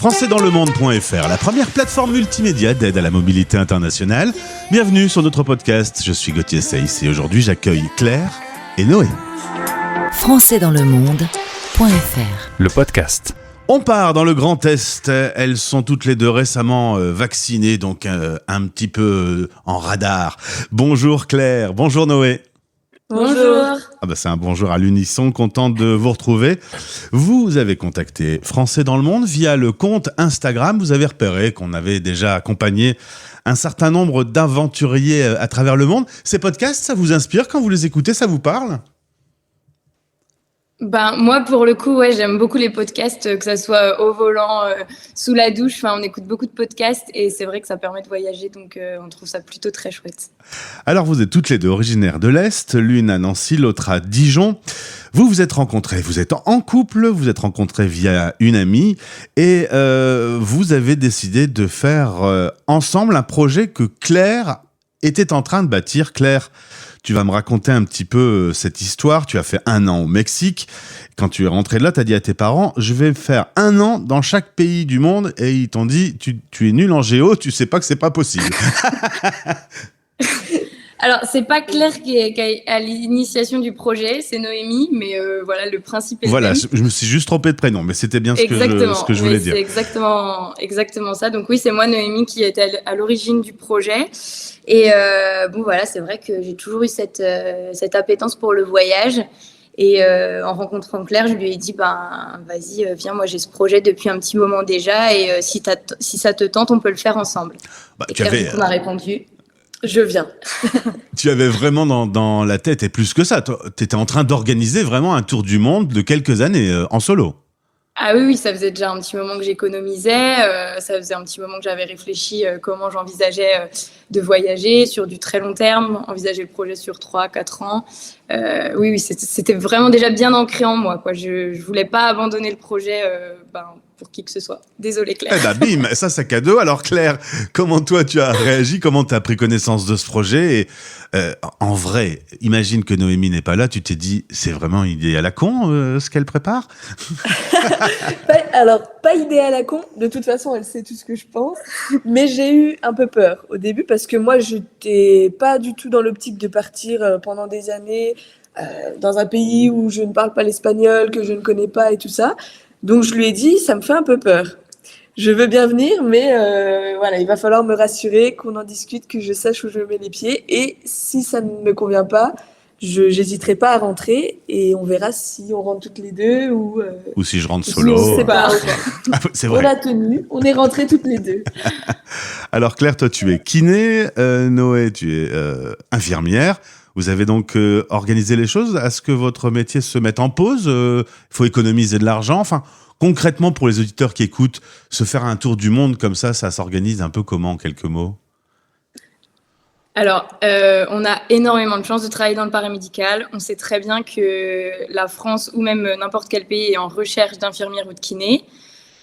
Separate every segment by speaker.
Speaker 1: françaisdanslemonde.fr, la première plateforme multimédia d'aide à la mobilité internationale. Bienvenue sur notre podcast, je suis Gauthier Seyss et aujourd'hui j'accueille Claire et Noé.
Speaker 2: françaisdanslemonde.fr,
Speaker 3: le podcast.
Speaker 1: On part dans le Grand Est, elles sont toutes les deux récemment vaccinées, donc un petit peu en radar. Bonjour Claire, bonjour Noé.
Speaker 4: Bonjour.
Speaker 1: C'est un bonjour à l'unisson, content de vous retrouver. Vous avez contacté Français dans le Monde via le compte Instagram. Vous avez repéré qu'on avait déjà accompagné un certain nombre d'aventuriers à travers le monde. Ces podcasts, ça vous inspire quand vous les écoutez, ça vous parle ?
Speaker 4: Moi, pour le coup, j'aime beaucoup les podcasts, que ça soit au volant, sous la douche. On écoute beaucoup de podcasts et c'est vrai que ça permet de voyager, donc on trouve ça plutôt très chouette.
Speaker 1: Alors, vous êtes toutes les deux originaires de l'Est, l'une à Nancy, l'autre à Dijon. Vous vous êtes rencontrés, vous êtes en couple, vous êtes rencontrés via une amie et vous avez décidé de faire ensemble un projet que Claire était en train de bâtir. Claire, tu vas me raconter un petit peu cette histoire. Tu as fait 1 an au Mexique. Quand tu es rentré de là, tu as dit à tes parents, je vais faire 1 an dans chaque pays du monde. Et ils t'ont dit, tu es nul en géo, tu sais pas que c'est pas possible.
Speaker 4: Alors, c'est pas Claire qui est à l'initiation du projet, c'est Noémie, mais le principe est le même.
Speaker 1: Je me suis juste trompé de prénom, mais c'était bien ce que je voulais dire.
Speaker 4: C'est exactement ça. Donc oui, c'est moi, Noémie, qui était à l'origine du projet. Et c'est vrai que j'ai toujours eu cette appétence pour le voyage. Et en rencontrant Claire, je lui ai dit, vas-y, viens, moi j'ai ce projet depuis un petit moment déjà, et si ça te tente, on peut le faire ensemble. Et Claire, du coup, m'a répondu, je viens.
Speaker 1: Tu avais vraiment dans la tête, et plus que ça, tu étais en train d'organiser vraiment un tour du monde de quelques années en solo.
Speaker 4: Ah oui, ça faisait déjà un petit moment que j'économisais, ça faisait un petit moment que j'avais réfléchi comment j'envisageais de voyager sur du très long terme, envisager le projet sur 3-4 ans. Oui, c'était vraiment déjà bien ancré en moi, quoi. Je voulais pas abandonner le projet pour qui que ce soit. Désolée Claire.
Speaker 1: Bim, ça c'est cadeau. Alors Claire, comment toi tu as réagi, comment tu as pris connaissance de ce projet et, en vrai, imagine que Noémie n'est pas là, tu t'es dit, c'est vraiment une idée à la con ce qu'elle prépare?
Speaker 5: Alors, pas idée à la con, de toute façon elle sait tout ce que je pense, mais j'ai eu un peu peur au début parce que moi j'étais pas du tout dans l'optique de partir pendant des années dans un pays où je ne parle pas l'espagnol, que je ne connais pas et tout ça. Donc je lui ai dit, ça me fait un peu peur. Je veux bien venir, mais il va falloir me rassurer, qu'on en discute, que je sache où je mets les pieds. Et si ça ne me convient pas, je n'hésiterai pas à rentrer et on verra si on rentre toutes les deux ou
Speaker 1: si je rentre solo.
Speaker 5: Si on se sépare.
Speaker 1: C'est vrai.
Speaker 5: On a tenu, on est rentrés toutes les deux.
Speaker 1: Alors Claire, toi tu es kiné, Noé tu es infirmière. Vous avez donc organisé les choses à ce que votre métier se mette en pause. Il faut économiser de l'argent. Enfin, concrètement, pour les auditeurs qui écoutent, se faire un tour du monde comme ça s'organise un peu comment, en quelques mots ?
Speaker 4: Alors, on a énormément de chance de travailler dans le paramédical. On sait très bien que la France ou même n'importe quel pays est en recherche d'infirmières ou de kinés.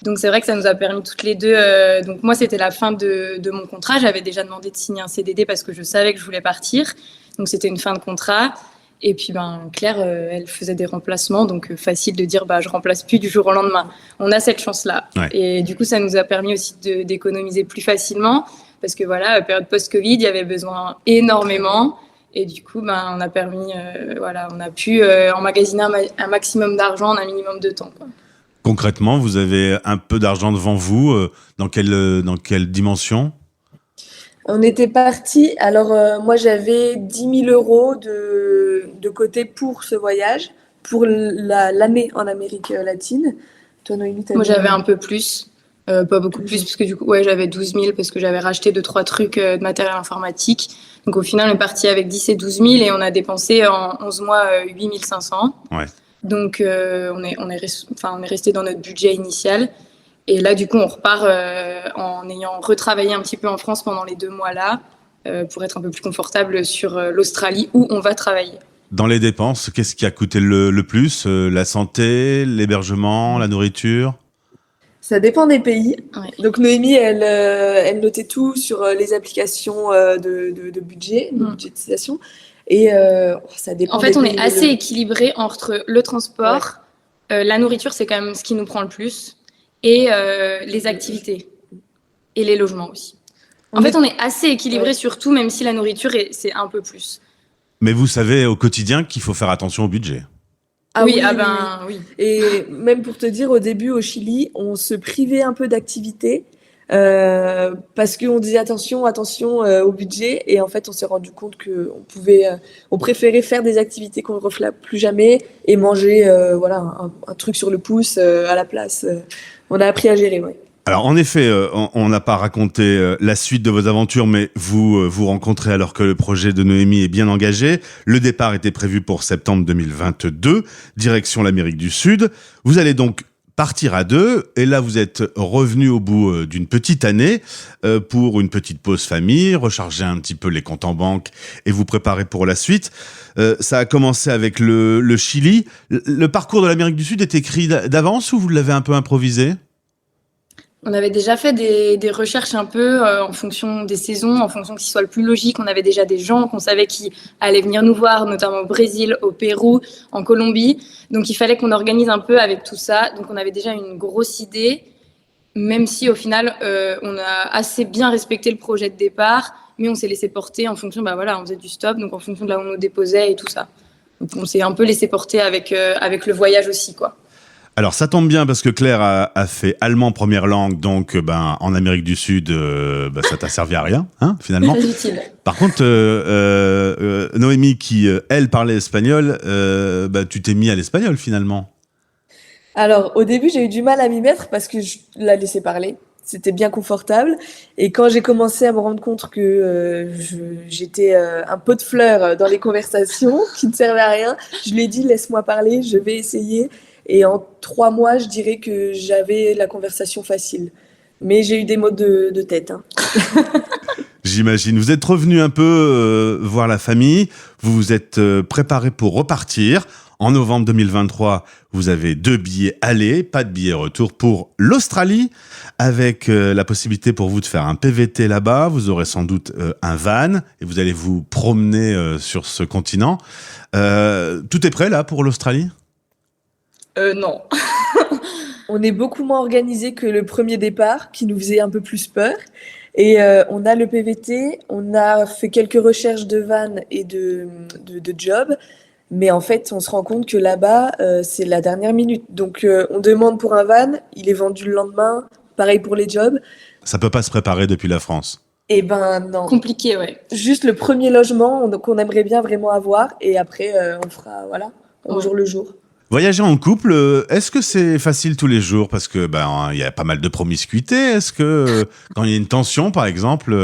Speaker 4: Donc, c'est vrai que ça nous a permis toutes les deux. Donc, moi, c'était la fin de mon contrat. J'avais déjà demandé de signer un CDD parce que je savais que je voulais partir. Donc, c'était une fin de contrat. Et puis, Claire, elle faisait des remplacements. Donc, facile de dire, je remplace plus du jour au lendemain. On a cette chance-là.
Speaker 1: Ouais.
Speaker 4: Et du coup, ça nous a permis aussi d'économiser plus facilement. Parce que période post-Covid, il y avait besoin énormément. Et du coup, on a permis, on a pu emmagasiner un maximum d'argent en un minimum de temps, quoi.
Speaker 1: Concrètement, vous avez un peu d'argent devant vous. Dans quelle dimension ?
Speaker 5: On était partis. Alors, moi, j'avais 10 000 euros de côté pour ce voyage, pour l'année en Amérique latine. Toi, Noémie,
Speaker 4: moi, j'avais un peu plus. Pas beaucoup plus, parce que du coup, j'avais 12 000 parce que j'avais racheté 2-3 trucs de matériel informatique. Donc, au final, on est parti avec 10 et 12 000 et on a dépensé en 11 mois 8 500.
Speaker 1: Ouais.
Speaker 4: Donc, on est resté dans notre budget initial. Et là, du coup, on repart en ayant retravaillé un petit peu en France pendant les 2 mois-là pour être un peu plus confortable sur l'Australie où on va travailler.
Speaker 1: Dans les dépenses, qu'est-ce qui a coûté le plus ? La santé, l'hébergement, la nourriture ?
Speaker 5: Ça dépend des pays.
Speaker 4: Ouais.
Speaker 5: Donc Noémie, elle notait tout sur les applications de budget, de budgétisation. Et ça dépend.
Speaker 4: En fait, on est assez équilibré entre le transport, la nourriture, c'est quand même ce qui nous prend le plus. et les activités et les logements aussi. En fait, on est assez équilibré sur tout, même si la nourriture, c'est un peu plus.
Speaker 1: Mais vous savez au quotidien qu'il faut faire attention au budget.
Speaker 5: Ah
Speaker 4: oui,
Speaker 5: oui,
Speaker 4: ah
Speaker 5: oui,
Speaker 4: ben
Speaker 5: oui.
Speaker 4: oui.
Speaker 5: Et même pour te dire, au début, au Chili, on se privait un peu d'activités parce qu'on disait attention au budget. Et en fait, on s'est rendu compte on préférait faire des activités qu'on ne refera plus jamais et manger voilà, un truc sur le pouce à la place. On a appris à gérer, ouais.
Speaker 1: Alors en effet, on n'a pas raconté la suite de vos aventures, mais vous vous rencontrez alors que le projet de Noémie est bien engagé. Le départ était prévu pour septembre 2022, direction l'Amérique du Sud. Vous allez donc partir à deux, et là vous êtes revenu au bout d'une petite année pour une petite pause famille, recharger un petit peu les comptes en banque et vous préparer pour la suite. Ça a commencé avec le Chili. Le parcours de l'Amérique du Sud est écrit d'avance ou vous l'avez un peu improvisé ?
Speaker 4: On avait déjà fait des recherches un peu en fonction des saisons, en fonction que ce soit le plus logique. On avait déjà des gens qu'on savait qui allaient venir nous voir, notamment au Brésil, au Pérou, en Colombie. Donc il fallait qu'on organise un peu avec tout ça. Donc on avait déjà une grosse idée, même si au final on a assez bien respecté le projet de départ, mais on s'est laissé porter en fonction, on faisait du stop, donc en fonction de là où on nous déposait et tout ça. Donc on s'est un peu laissé porter avec le voyage aussi, quoi.
Speaker 1: Alors ça tombe bien parce que Claire a fait allemand première langue, donc en Amérique du Sud, ça t'a servi à rien, hein, finalement.
Speaker 4: Très utile.
Speaker 1: Par contre, Noémie qui, elle, parlait espagnol, tu t'es mis à l'espagnol finalement.
Speaker 5: Alors, au début, j'ai eu du mal à m'y mettre parce que je la laissais parler. C'était bien confortable. Et quand j'ai commencé à me rendre compte que j'étais un pot de fleurs dans les conversations qui ne servaient à rien, je lui ai dit, laisse-moi parler, je vais essayer. Et en 3 mois, je dirais que j'avais la conversation facile. Mais j'ai eu des maux de tête, hein.
Speaker 1: J'imagine. Vous êtes revenu un peu voir la famille, vous vous êtes préparé pour repartir. En novembre 2023, vous avez 2 billets aller, pas de billets retour pour l'Australie, avec la possibilité pour vous de faire un PVT là-bas. Vous aurez sans doute un van et vous allez vous promener sur ce continent. Tout est prêt là pour l'Australie ?
Speaker 4: Non.
Speaker 5: On est beaucoup moins organisé que le premier départ, qui nous faisait un peu plus peur. Et on a le PVT, on a fait quelques recherches de van et de job. Mais en fait, on se rend compte que là-bas, c'est la dernière minute. Donc, on demande pour un van, il est vendu le lendemain. Pareil pour les jobs.
Speaker 1: Ça peut pas se préparer depuis la France.
Speaker 5: Eh ben non.
Speaker 4: Compliqué, ouais.
Speaker 5: Juste le premier logement qu'on aimerait bien vraiment avoir. Et après, on fera, au jour le jour.
Speaker 1: Voyager en couple, est-ce que c'est facile tous les jours ? Parce que il y a pas mal de promiscuité. Est-ce que quand il y a une tension, par exemple,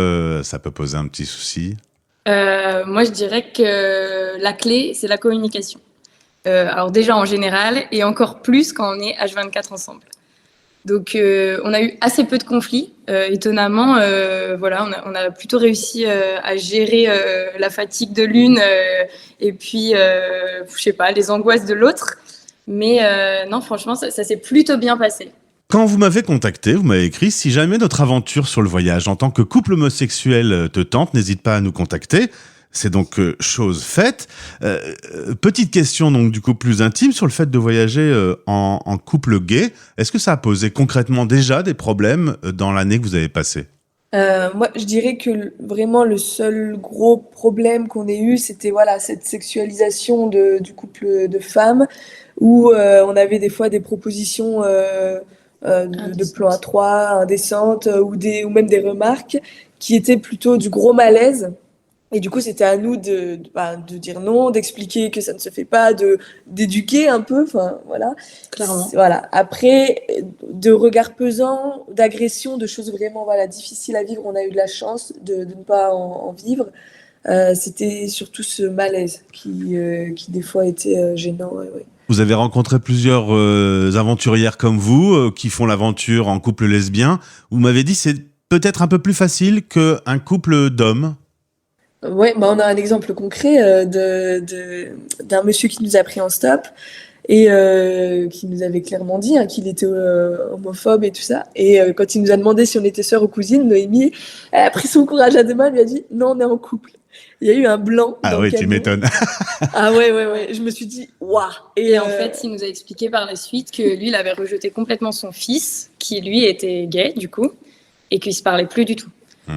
Speaker 1: ça peut poser un petit souci ?
Speaker 4: Moi, je dirais que la clé, c'est la communication. Alors déjà en général, et encore plus quand on est H24 ensemble. Donc, on a eu assez peu de conflits. Étonnamment, on a plutôt réussi à gérer la fatigue de l'une et puis, les angoisses de l'autre. Mais non, franchement, ça s'est plutôt bien passé.
Speaker 1: Quand vous m'avez contacté, vous m'avez écrit « Si jamais notre aventure sur le voyage en tant que couple homosexuel te tente, n'hésite pas à nous contacter ». C'est donc chose faite. Petite question donc du coup plus intime sur le fait de voyager en couple gay. Est-ce que ça a posé concrètement déjà des problèmes dans l'année que vous avez passée ?
Speaker 5: Moi, je dirais que vraiment le seul gros problème qu'on ait eu, c'était cette sexualisation du couple de femmes où on avait des fois des propositions de plan à 3, indécentes ou même des remarques qui étaient plutôt du gros malaise. Et du coup, c'était à nous de dire non, d'expliquer que ça ne se fait pas, d'éduquer un peu, voilà.
Speaker 4: Clairement.
Speaker 5: Voilà. Après, de regards pesants, d'agressions, de choses vraiment difficiles à vivre, on a eu de la chance de ne pas en vivre. C'était surtout ce malaise qui des fois était gênant. Ouais.
Speaker 1: Vous avez rencontré plusieurs aventurières comme vous qui font l'aventure en couple lesbien. Vous m'avez dit c'est peut-être un peu plus facile qu'un couple d'hommes.
Speaker 5: Ouais, on a un exemple concret d'un monsieur qui nous a pris en stop et qui nous avait clairement dit qu'il était homophobe et tout ça. Et quand il nous a demandé si on était sœurs ou cousines, Noémie, elle a pris son courage à deux mains, elle lui a dit non, on est en couple. Il y a eu un blanc.
Speaker 1: Ah
Speaker 5: dans
Speaker 1: oui,
Speaker 5: le
Speaker 1: tu
Speaker 5: camion.
Speaker 1: m'étonnes.
Speaker 5: Ah ouais. Je me suis dit, waouh.
Speaker 4: Et en fait, il nous a expliqué par la suite que lui, il avait rejeté complètement son fils, qui lui était gay, du coup, et qu'il se parlait plus du tout.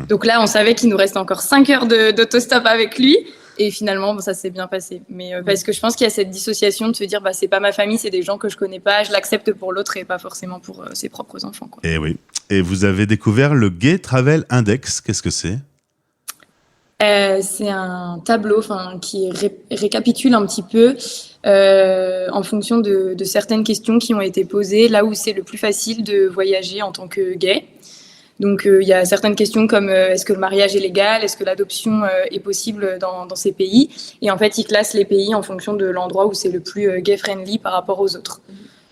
Speaker 4: Donc là, on savait qu'il nous restait encore 5 heures d'autostop avec lui. Et finalement, ça s'est bien passé. Mais parce que je pense qu'il y a cette dissociation de se dire, c'est pas ma famille, c'est des gens que je connais pas, je l'accepte pour l'autre et pas forcément pour ses propres enfants, quoi.
Speaker 1: Et oui. Et vous avez découvert le Gay Travel Index. Qu'est-ce que c'est ?
Speaker 4: C'est un tableau qui récapitule un petit peu en fonction de certaines questions qui ont été posées, là où c'est le plus facile de voyager en tant que gay. Donc il y a certaines questions comme est-ce que le mariage est légal, est-ce que l'adoption est possible dans ces pays. Et en fait, ils classent les pays en fonction de l'endroit où c'est le plus gay-friendly par rapport aux autres.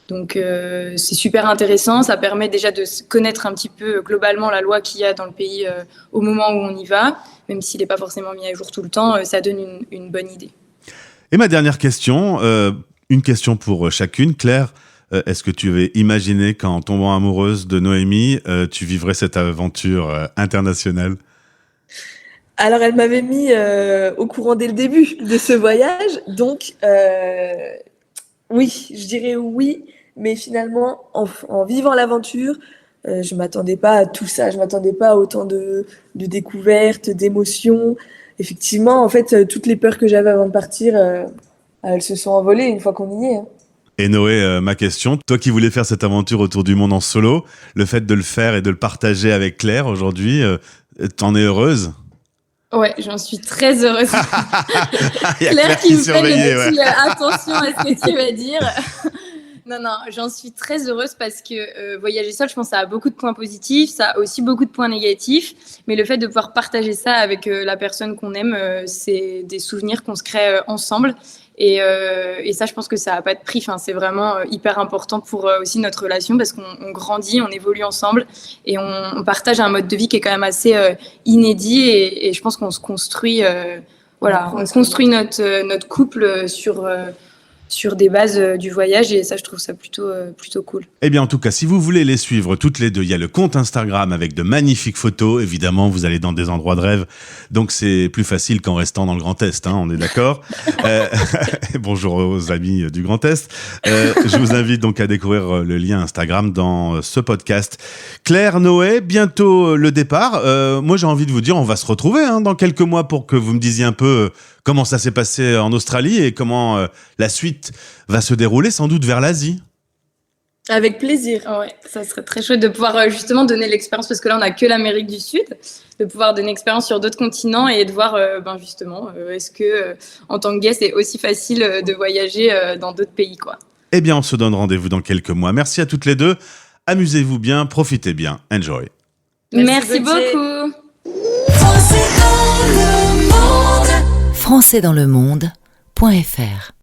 Speaker 4: Donc c'est super intéressant, ça permet déjà de connaître un petit peu globalement la loi qu'il y a dans le pays au moment où on y va, même s'il n'est pas forcément mis à jour tout le temps, ça donne une bonne idée.
Speaker 1: Et ma dernière question, une question pour chacune. Claire, est-ce que tu avais imaginé qu'en tombant amoureuse de Noémie, tu vivrais cette aventure internationale ?
Speaker 5: Alors, elle m'avait mis au courant dès le début de ce voyage, donc oui, je dirais oui, mais finalement, en vivant l'aventure, je m'attendais pas à tout ça, je m'attendais pas à autant de découvertes, d'émotions. Effectivement, en fait, toutes les peurs que j'avais avant de partir, elles se sont envolées une fois qu'on y est.
Speaker 1: Et Noé, ma question, toi qui voulais faire cette aventure autour du monde en solo, le fait de le faire et de le partager avec Claire aujourd'hui, t'en es heureuse ?
Speaker 4: Ouais, j'en suis très heureuse.
Speaker 1: Claire
Speaker 4: qui me fait le petit attention à ce que tu vas dire. Non, j'en suis très heureuse parce que voyager seul, je pense que ça a beaucoup de points positifs, ça a aussi beaucoup de points négatifs, mais le fait de pouvoir partager ça avec la personne qu'on aime, c'est des souvenirs qu'on se crée ensemble. Et ça, je pense que ça n'a pas de prix. Enfin, c'est vraiment hyper important pour aussi notre relation parce qu'on grandit, on évolue ensemble et on partage un mode de vie qui est quand même assez inédit et je pense qu'on se construit, on construit notre couple sur des bases du voyage et ça, je trouve ça plutôt cool.
Speaker 1: Eh bien, en tout cas, si vous voulez les suivre toutes les deux, il y a le compte Instagram avec de magnifiques photos. Évidemment, vous allez dans des endroits de rêve, donc c'est plus facile qu'en restant dans le Grand Est, hein, on est d'accord. Bonjour aux amis du Grand Est. Je vous invite donc à découvrir le lien Instagram dans ce podcast. Claire, Noé, bientôt le départ. Moi, j'ai envie de vous dire, on va se retrouver dans quelques mois pour que vous me disiez un peu comment ça s'est passé en Australie et comment la suite va se dérouler, sans doute vers l'Asie.
Speaker 5: Avec plaisir.
Speaker 4: Ouais, ça serait très chouette de pouvoir justement donner l'expérience, parce que là, on n'a que l'Amérique du Sud, de pouvoir donner l'expérience sur d'autres continents et de voir justement, est-ce que en tant que gay, c'est aussi facile de voyager dans d'autres pays, quoi.
Speaker 1: Eh bien, on se donne rendez-vous dans quelques mois. Merci à toutes les deux. Amusez-vous bien, profitez bien. Enjoy.
Speaker 4: Merci beaucoup.
Speaker 2: Françaisdanslemonde.fr